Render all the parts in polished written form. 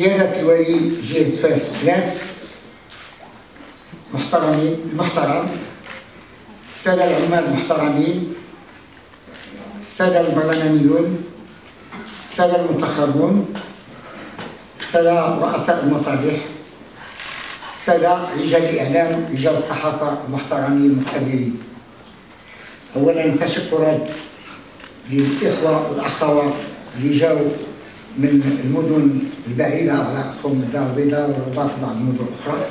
سيادة الولي جهة فاس بلاس، محترمين المحترم، السادة العمال المحترمين، السادة البرلمانيون، السادة المنتخبون، السادة رؤساء المصالح، السادة رجال الإعلام، رجال الصحافة المحترمين المقتدرين. أولا تشكرا للإخوة والأخوات اللي جاوا من المدن البعيدة على رأسهم الدار البيضاء والرباط وبعض المدن الأخرى.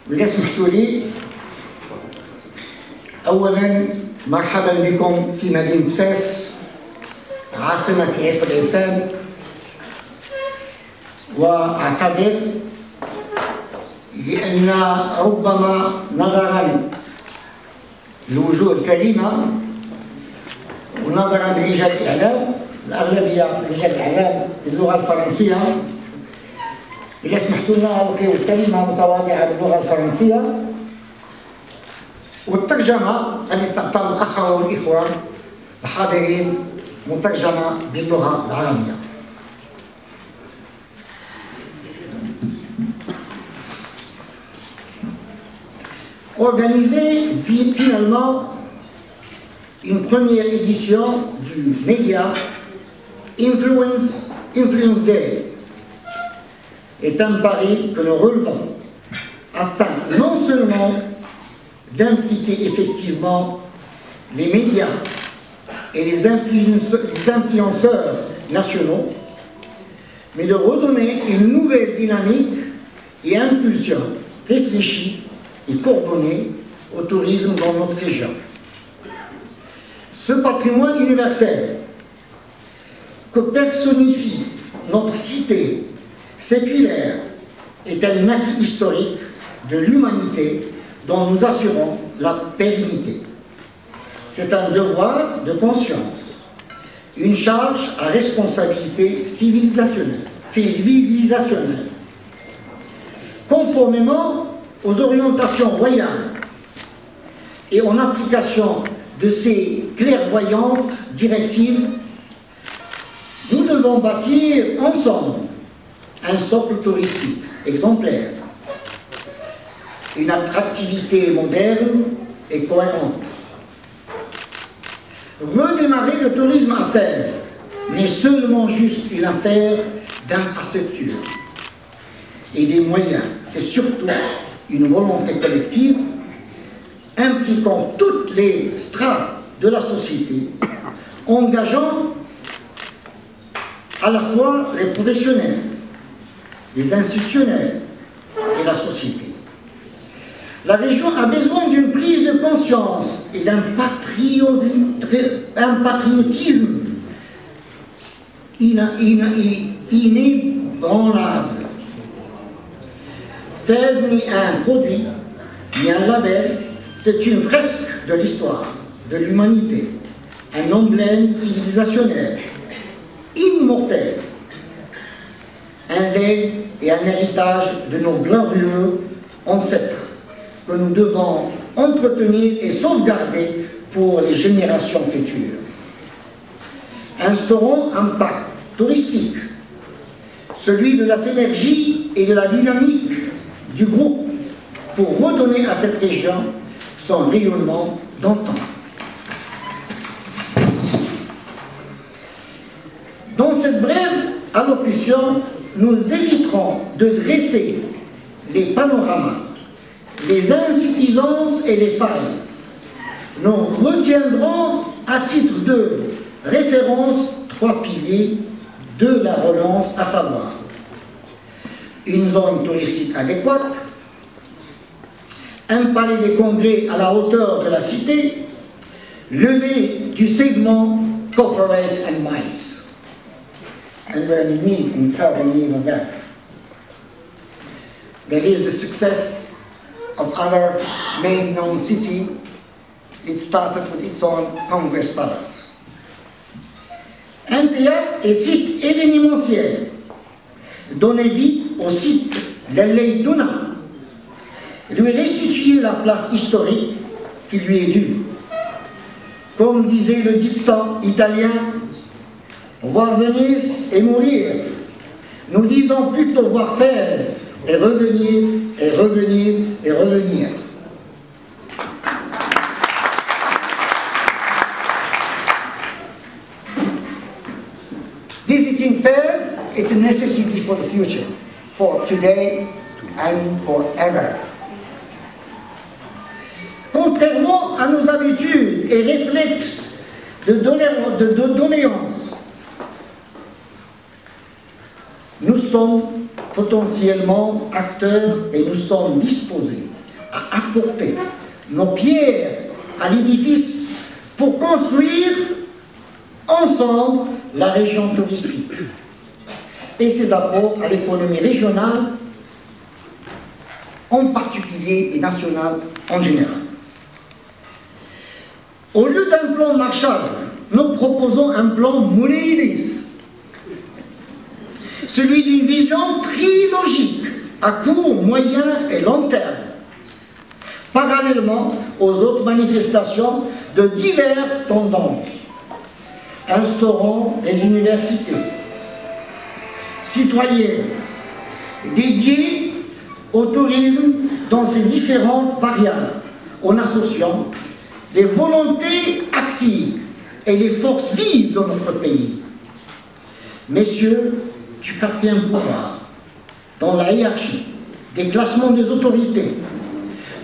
وإذا سمحتوا لي، أولا مرحبا بكم في مدينة فاس عاصمة عرف العرفان. وأعتذر لأن ربما نظرا للوجوه الكريمة ونظرا لرجال الإعلام، الأغلبية رجال الإعلام باللغة الفرنسية، إذا سمحتوا لنا ألقي الكلمة متواضعة باللغة الفرنسية، والترجمة التي تعطى الأخوة والإخوة الحاضرين مترجمة باللغة العربية. Organiser finalement une première édition du média Influence Day est un pari que nous relevons afin non seulement d'impliquer effectivement les médias et les influenceurs nationaux, mais de redonner une nouvelle dynamique et impulsion réfléchie et coordonnée au tourisme dans notre région. Ce patrimoine universel que personnifie notre cité séculaire est un acquis historique de l'humanité dont nous assurons la pérennité. C'est un devoir de conscience, une charge à responsabilité civilisationnelle. Conformément aux orientations royales et en application de ces clairvoyantes directives, nous devons bâtir ensemble un socle touristique exemplaire, une attractivité moderne et cohérente. Redémarrer le tourisme à Fès n'est seulement juste une affaire d'infrastructure et des moyens, c'est surtout une volonté collective impliquant toutes les strates de la société, engageant à la fois les professionnels, les institutionnels et la société. La région a besoin d'une prise de conscience et d'un patriotisme inébranlable. Fès n'est un produit, ni un label, c'est une fresque de l'histoire, de l'humanité, un emblème civilisationnel, immortel, un legs et un héritage de nos glorieux ancêtres que nous devons entretenir et sauvegarder pour les générations futures. Instaurons un pacte touristique, celui de la synergie et de la dynamique du groupe pour redonner à cette région son rayonnement d'antan. Dans cette brève allocution, nous éviterons de dresser les panoramas, les insuffisances et les failles. Nous retiendrons à titre de référence 3 piliers de la relance, à savoir une zone touristique adéquate, un palais des congrès à la hauteur de la cité, levée du segment corporate and MICE. And we're in need and terrible need of that. There is the success of other main known city. It started with its own Congress Palace. Un théâtre et site événementiel. Donner vie au site d'El Douna. Lui restituer la place historique qui lui est due. Comme disait le dicton italien, voir Venise et mourir, Nous disons plutôt voir faire et revenir, et revenir, et revenir. Visiting fairs, it's a necessity for the future, for today and forever. Contrairement à nos habitudes et réflexes de doléance, nous sommes potentiellement acteurs et nous sommes disposés à apporter nos pierres à l'édifice pour construire ensemble la région touristique et ses apports à l'économie régionale en particulier et nationale en général. Au lieu d'un plan Marshall, nous proposons un plan Moulay-Idriss, celui d'une vision trilogique à court, moyen et long terme, parallèlement aux autres manifestations de diverses tendances, instaurant des universités citoyennes dédiées au tourisme dans ses différentes variables, en associant les volontés actives et les forces vives de notre pays. Messieurs du quatrième pouvoir, dans la hiérarchie des classements des autorités,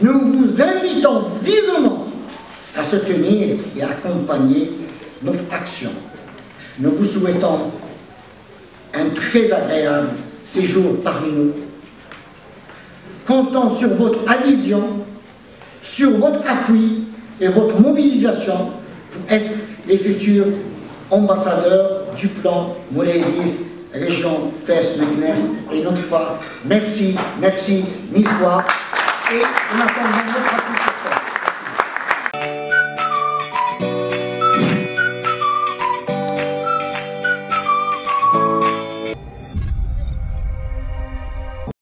nous vous invitons vivement à soutenir et à accompagner notre action. Nous vous souhaitons un très agréable séjour parmi nous, comptant sur votre adhésion, sur votre appui et votre mobilisation pour être les futurs ambassadeurs du plan Moulay-Idriss, région Fès-Meknès. Et notre fois, merci, merci mille fois, et on attend votre appui.